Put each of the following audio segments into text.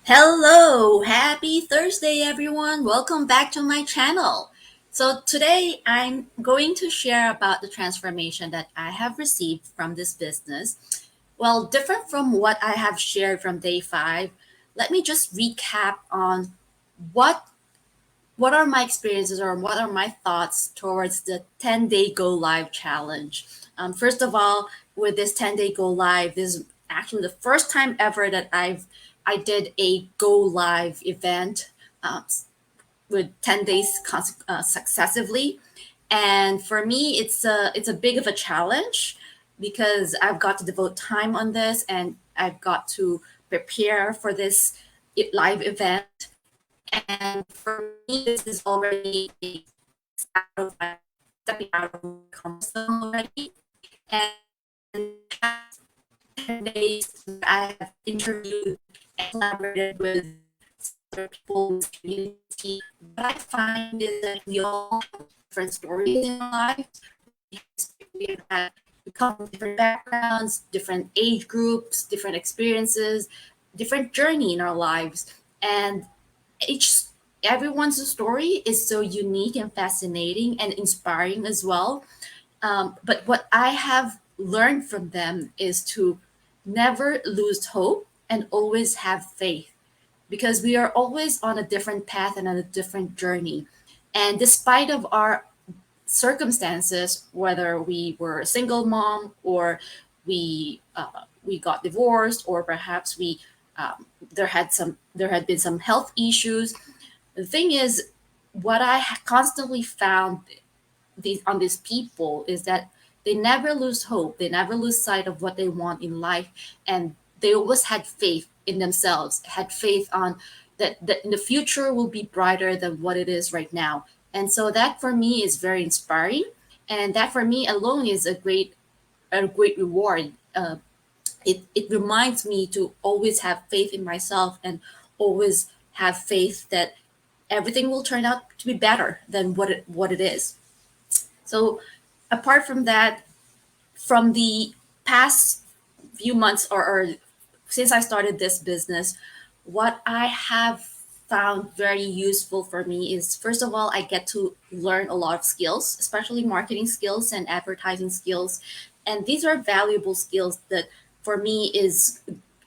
Hello, happy Thursday, everyone. Welcome back to my channel. So, today I'm going to share about the transformation that I have received from this business. Well, different from what I have shared from day five, let me just recap on what what are my experiences or what are my thoughts towards the 10-day go live challenge. First of all, with this 10-day go live, this is actually the first time ever that I did a go live event um, with 10 days successively. And for me, it's a big of a challenge because I've got to devote time on this and I've got to prepare for this live event. And for me, this is already out of my, stepping out of my comfort zone already. And past 10 days, I have interviewed and collaborated with other people in this community. What I find is that we all have different stories in our lives. We have we come from different backgrounds, different age groups, different experiences, different journey in our lives. And each everyone's story is so unique and fascinating and inspiring as well. But what I have learned from them is to never lose hope and always have faith because we are always on a different path and on a different journey. And despite of our circumstances, whether we were a single mom or we got divorced, or perhaps we there had been some health issues. The thing is, what I constantly found on these people is that they never lose hope. They never lose sight of what they want in life, and they always had faith in themselves. Had faith on that in the future will be brighter than what it is right now. And so that for me is very inspiring, and that for me alone is a great reward. It reminds me to always have faith in myself and always have faith that everything will turn out to be better than what it is. So apart from that, from the past few months or since I started this business, what I have found very useful for me is, first of all, I get to learn a lot of skills, especially marketing skills and advertising skills. And these are valuable skills that for me is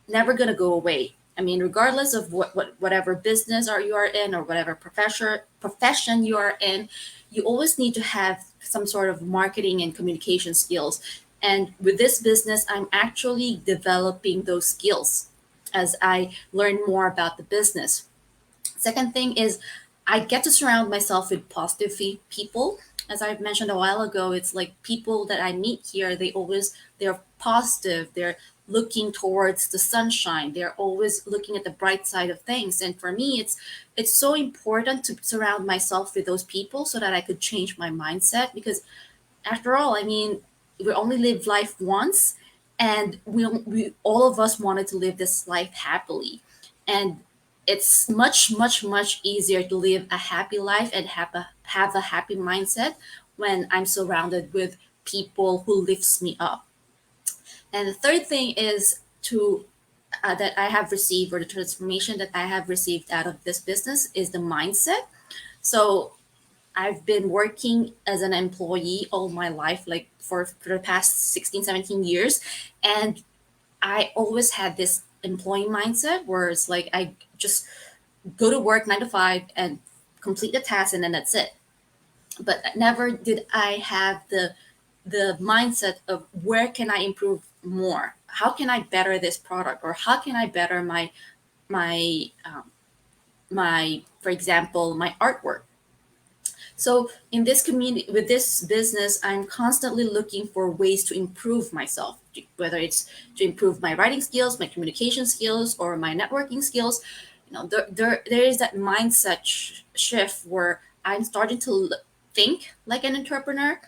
never going to go away. I mean, regardless of whatever business you are in or whatever profession you are in, you always need to have some sort of marketing and communication skills. And with this business, I'm actually developing those skills as I learn more about the business. Second thing is I get to surround myself with positive people. As I mentioned a while ago, it's like people that I meet here, they're positive, they're looking towards the sunshine, they're always looking at the bright side of things. And for me, it's so important to surround myself with those people so that I could change my mindset because after all, I mean, we only live life once, and we all of us wanted to live this life happily, and it's much easier to live a happy life and have a happy mindset when I'm surrounded with people who lifts me up. And the third thing is to that I have received, or the transformation that I have received out of this business is the mindset. So I've been working as an employee all my life, like for the past 16, 17 years. And I always had this employee mindset where it's like I just go to work 9 to 5 and complete the task and then that's it. But never did I have the mindset of where can I improve more? How can I better this product, or how can I better my my, for example, my artwork? So in this community, with this business, I'm constantly looking for ways to improve myself, whether it's to improve my writing skills, my communication skills, or my networking skills. There is that mindset shift where I'm starting to think like an entrepreneur,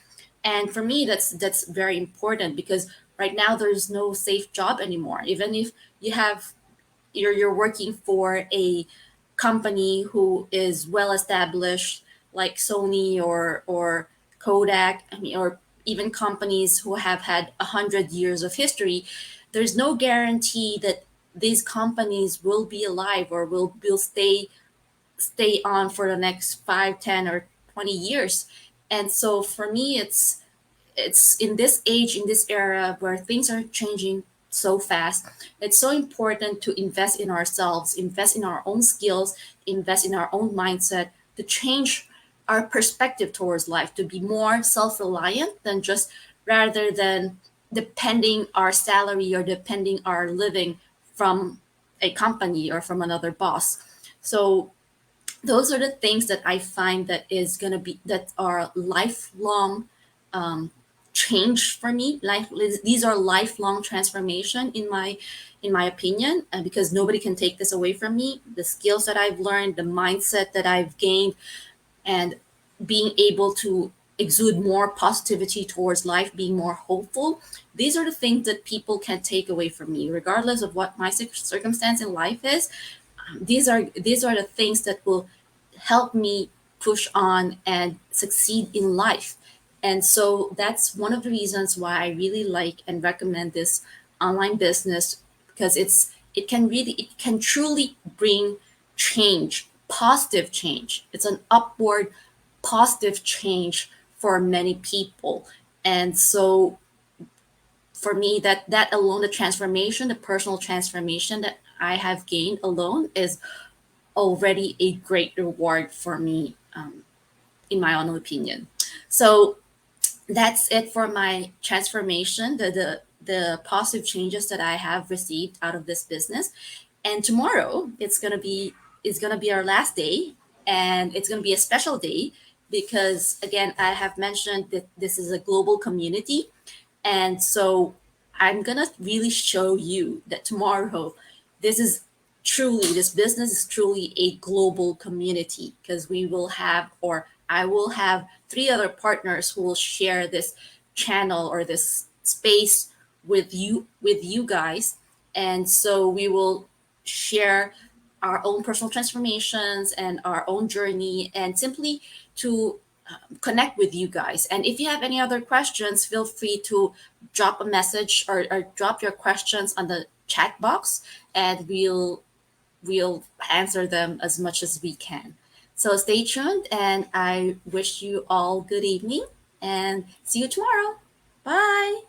and for me, that's very important because right now there's no safe job anymore. Even if you have you're working for a company who is well established like Sony or Kodak, I mean, or even companies who have had 100 years of history, there's no guarantee that these companies will be alive or will stay on for the next 5, 10, or 20 years. And so for me, it's in this age, in this era where things are changing so fast, it's so important to invest in ourselves, invest in our own skills, invest in our own mindset to change our perspective towards life, to be more self-reliant than just rather than depending our salary or depending our living from a company or from another boss. So those are the things that I find that is going to be that are lifelong change for me. These are lifelong transformation in my opinion, because nobody can take this away from me. The skills that I've learned, the mindset that I've gained, and being able to exude more positivity towards life, being more hopeful. These are the things that people can take away from me, regardless of what my circumstance in life is. These are the things that will help me push on and succeed in life. And so that's one of the reasons why I really like and recommend this online business, because it can truly bring change, positive change. It's an upward positive change for many people. And so for me, that alone, the transformation, the personal transformation that I have gained alone is already a great reward for me, in my own opinion. So that's it for my transformation, the positive changes that I have received out of this business. And tomorrow it's gonna be our last day, and it's gonna be a special day because again, I have mentioned that this is a global community, and so I'm gonna really show you that tomorrow, this business is truly a global community, because I will have three other partners who will share this channel or this space with you guys. And so we will share our own personal transformations and our own journey, and simply to connect with you guys. And if you have any other questions, feel free to drop a message, or drop your questions on the chat box, and we'll answer them as much as we can. So stay tuned, and I wish you all good evening, and see you tomorrow. Bye.